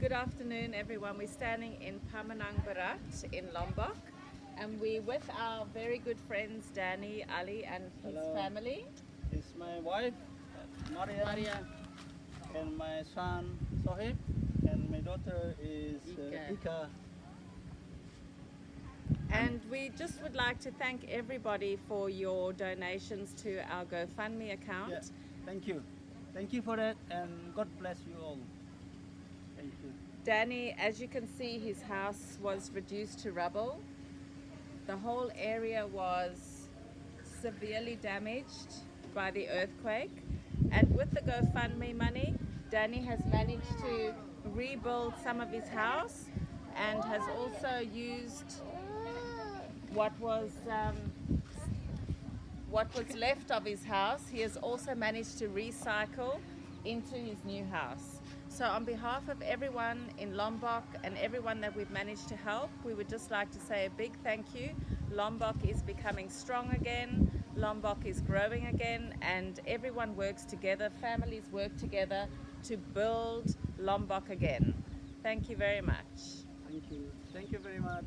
Good afternoon, everyone. We're standing in Pamanang Barat in Lombok, and we're with our very good friends Danny, Ali, and his Hello. family. It's my wife, Maria, and my son, Sohib, and my daughter is Ika. And we just would like to thank everybody for your donations to our GoFundMe account. Yeah, thank you. Thank you for that, and God bless you all. Thank you. Danny, as you can see, his house was reduced to rubble. The whole area was severely damaged by the earthquake. And with the GoFundMe money, Danny has managed to rebuild some of his house and has also used what was left of his house. He has also managed to recycle into his new house. So on behalf of everyone in Lombok and everyone that we've managed to help, we would just like to say a big thank you. Lombok is becoming strong again. Lombok is growing again, and everyone works together. Families work together to build Lombok again. Thank you very much. Thank you. Thank you very much.